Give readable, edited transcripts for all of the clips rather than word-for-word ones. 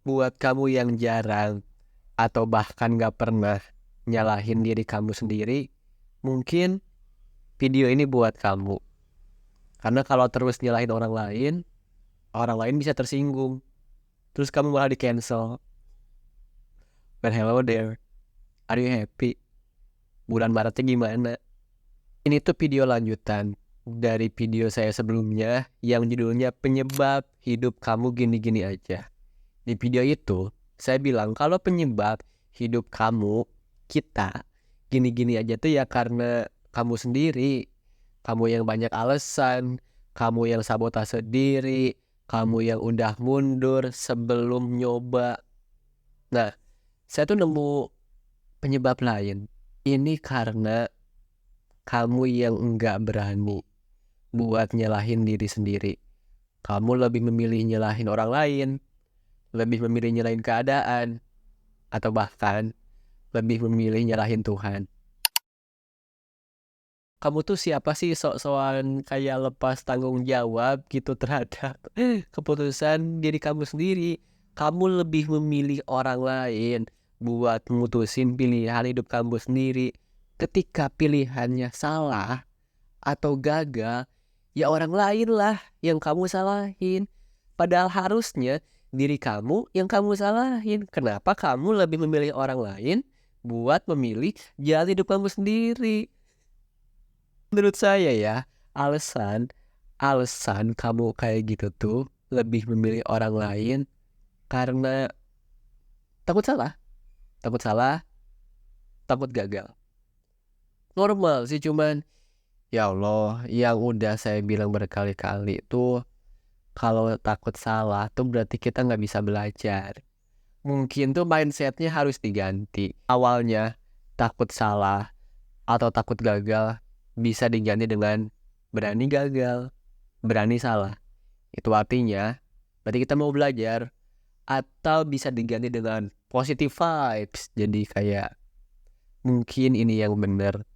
Buat kamu yang jarang atau bahkan gak pernah nyalahin diri kamu sendiri, mungkin video ini buat kamu. Karena kalau terus nyalahin orang lain bisa tersinggung. Terus kamu malah di-cancel. But hello there, are you happy? Bulan Maretnya gimana? Ini tuh video lanjutan dari video saya sebelumnya yang judulnya Penyebab Hidup Kamu Gini-Gini Aja. Di video itu, saya bilang kalau penyebab hidup kamu, kita, gini-gini aja tuh ya karena kamu sendiri. Kamu yang banyak alasan, kamu yang sabotase diri, kamu yang udah mundur sebelum nyoba. Nah, saya tuh nemu penyebab lain. Ini karena kamu yang enggak berani buat nyalahin diri sendiri. Kamu lebih memilih nyalahin orang lain, lebih memilih nyalahin keadaan, atau bahkan lebih memilih nyalahin Tuhan. Kamu tuh siapa sih sok-sokan kayak lepas tanggung jawab gitu terhadap keputusan diri kamu sendiri. Kamu lebih memilih orang lain buat mutusin pilihan hidup kamu sendiri. Ketika pilihannya salah atau gagal, ya orang lain lah yang kamu salahin. Padahal harusnya diri kamu yang kamu salahin. Kenapa kamu lebih memilih orang lain buat memilih jalan hidup kamu sendiri? Menurut saya ya, alasan alasan kamu kayak gitu tuh lebih memilih orang lain karena takut salah, takut salah, takut gagal. Normal sih, cuman ya Allah, yang udah saya bilang berkali-kali tuh kalau takut salah tuh berarti kita nggak bisa belajar. Mungkin tuh mindsetnya harus diganti. Awalnya takut salah atau takut gagal bisa diganti dengan berani gagal, berani salah. Itu artinya berarti kita mau belajar. Atau bisa diganti dengan positive vibes. Jadi kayak mungkin ini yang benar,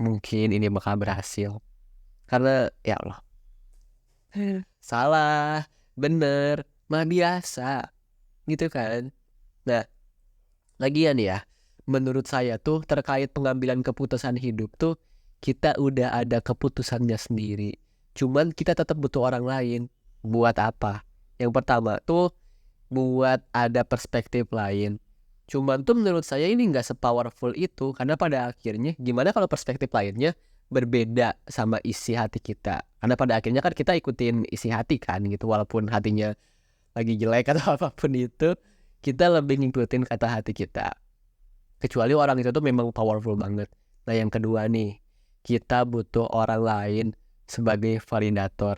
mungkin ini bakal berhasil. Karena ya Allah, salah, bener, mah biasa gitu kan. Nah, lagian ya, menurut saya tuh terkait pengambilan keputusan hidup tuh kita udah ada keputusannya sendiri. Cuman kita tetap butuh orang lain. Buat apa? Yang pertama tuh buat ada perspektif lain. Cuman tuh menurut saya ini nggak sepowerful itu karena pada akhirnya gimana kalau perspektif lainnya berbeda sama isi hati kita. Karena pada akhirnya kan kita ikutin isi hati kan gitu, walaupun hatinya lagi jelek atau apapun itu, kita lebih ngikutin kata hati kita. Kecuali orang itu tuh memang powerful banget. Nah, yang kedua nih, kita butuh orang lain sebagai validator.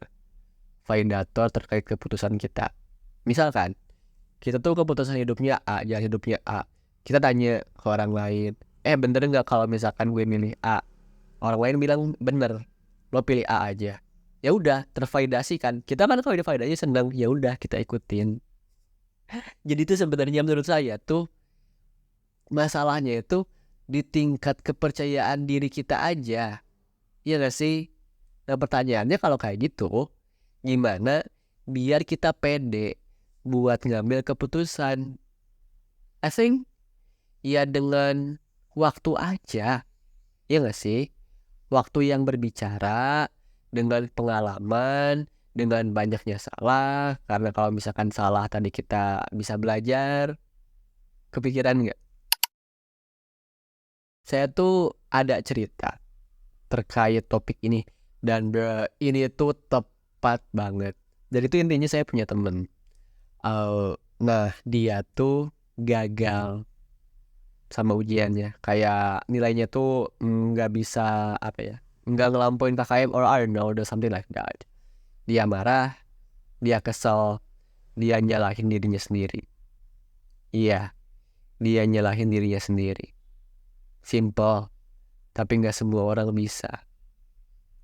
Validator terkait keputusan kita. Misalkan, kita tuh keputusan hidupnya A, jalan hidupnya A. Kita tanya ke orang lain, bener nggak kalau misalkan gue milih A? Orang lain bilang bener, lo pilih A aja. Ya udah, tervalidasi kan. Kita kan kalau divalidasi senang, ya udah kita ikutin. Jadi itu sebenarnya menurut saya tuh masalahnya itu di tingkat kepercayaan diri kita aja. Iya gak sih? Nah, pertanyaannya kalau kayak gitu, gimana biar kita pede buat ngambil keputusan? I think ya dengan waktu aja. Iya gak sih? Waktu yang berbicara, dengan pengalaman, dengan banyaknya salah. Karena kalau misalkan salah tadi kita bisa belajar. Kepikiran gak? Saya tuh ada cerita terkait topik ini. Dan ini tuh tepat banget. Jadi itu intinya saya punya temen. Nah, dia tuh gagal sama ujiannya. Kayak nilainya tuh nggak bisa apa ya, nggak ngelampauin KKM or I don't know, or something like that. Dia marah, dia kesel, dia nyalahin dirinya sendiri. Iya, dia nyalahin dirinya sendiri. Simple, tapi nggak semua orang bisa.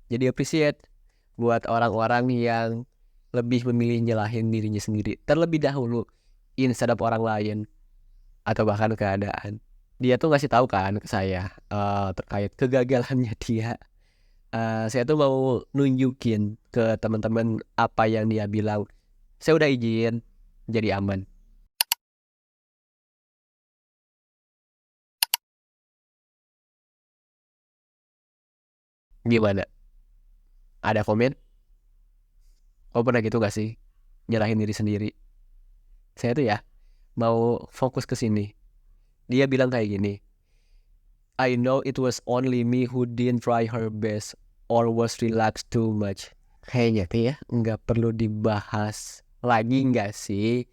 Jadi appreciate buat orang-orang yang lebih memilih nyalahin dirinya sendiri terlebih dahulu instead of orang lain atau bahkan keadaan. Dia tuh ngasih tahu kan ke saya terkait kegagalannya dia. Saya tuh mau nunjukin ke teman-teman apa yang dia bilang. Saya udah izin, jadi aman. Gimana? Ada komen? Kau pernah gitu gak sih? Nyalahin diri sendiri. Saya tuh ya mau fokus ke sini. Dia bilang kayak gini. I know it was only me who didn't try her best or was relaxed too much. Kayaknya tuh ya nggak perlu dibahas lagi nggak sih?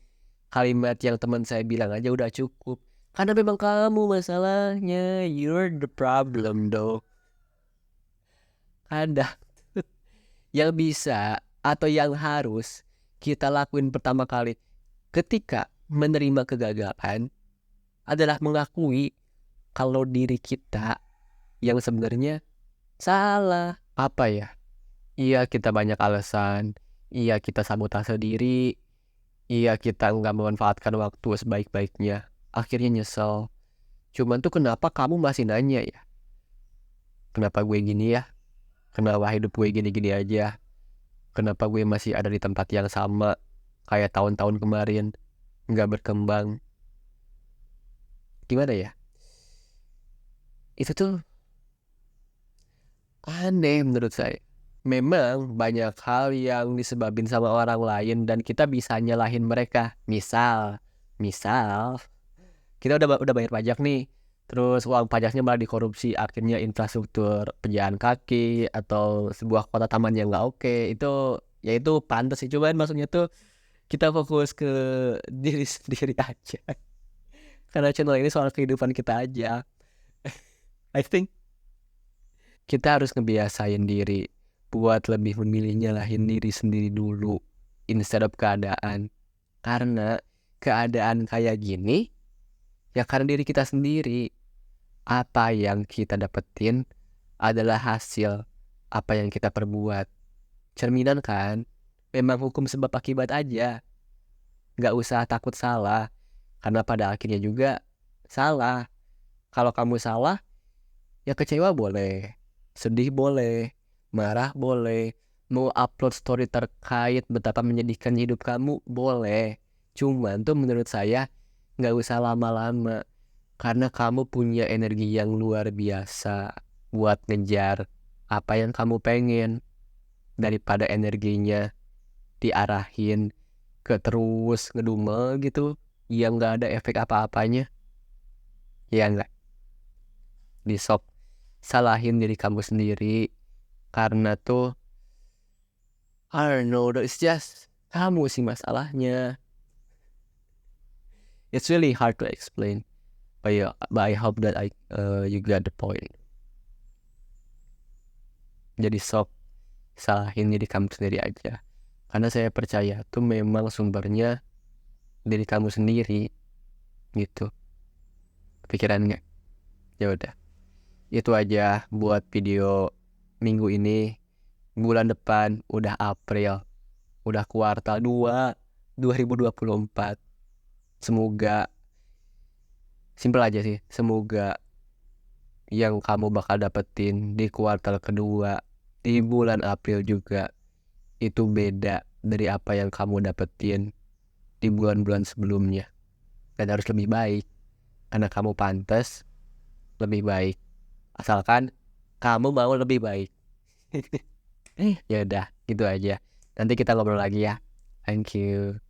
Kalimat yang teman saya bilang aja udah cukup. Karena memang kamu masalahnya. You're the problem though. Ada yang bisa atau yang harus kita lakuin pertama kali ketika menerima kegagalan adalah mengakui kalau diri kita yang sebenarnya salah. Apa ya? Iya kita banyak alasan. Iya kita sabotase diri. Iya kita nggak memanfaatkan waktu sebaik-baiknya. Akhirnya nyesel. Cuman tuh kenapa kamu masih nanya ya? Kenapa gue gini ya? Kenapa hidup gue gini-gini aja? Kenapa gue masih ada di tempat yang sama kayak tahun-tahun kemarin? Nggak berkembang. Gimana ya? Itu tuh aneh menurut saya. Memang banyak hal yang disebabin sama orang lain dan kita bisa nyalahin mereka. Misal kita udah bayar pajak nih, terus uang pajaknya malah dikorupsi, akhirnya infrastruktur pejalan kaki atau sebuah kota taman yang nggak oke, itu ya itu pantas sih. Cuman maksudnya tuh kita fokus ke diri sendiri aja. Karena channel ini soal kehidupan kita aja. I think kita harus ngebiasain diri buat lebih memilih nyalahin diri sendiri dulu instead of keadaan. Karena keadaan kayak gini ya karena diri kita sendiri. Apa yang kita dapetin adalah hasil apa yang kita perbuat. Cerminan kan? Memang hukum sebab akibat aja. Nggak usah takut salah. Karena pada akhirnya juga salah. Kalau kamu salah, ya kecewa boleh, sedih boleh, marah boleh, mau upload story terkait betapa menyedihkan hidup kamu boleh. Cuman tuh menurut saya nggak usah lama-lama karena kamu punya energi yang luar biasa buat ngejar apa yang kamu pengen daripada energinya diarahin ke terus ngedumel gitu yang nggak ada efek apa-apanya. Ya nggak, di sok salahin diri kamu sendiri karena tuh I don't know, it's just kamu sih masalahnya. It's really hard to explain, but yeah, but I hope that you got the point. Jadi sok salahin diri kamu sendiri aja, karena saya percaya tuh memang sumbernya diri kamu sendiri gitu. Pikiran nggak? Ya udah, itu aja buat video minggu ini. Bulan depan udah April, udah kuartal 2 2024. Semoga simpel aja sih, semoga yang kamu bakal dapetin di kuartal kedua di bulan April juga itu beda dari apa yang kamu dapetin di bulan-bulan sebelumnya, dan harus lebih baik karena kamu pantas lebih baik asalkan kamu mau lebih baik. Ya udah gitu aja, nanti kita ngobrol lagi ya. Thank you.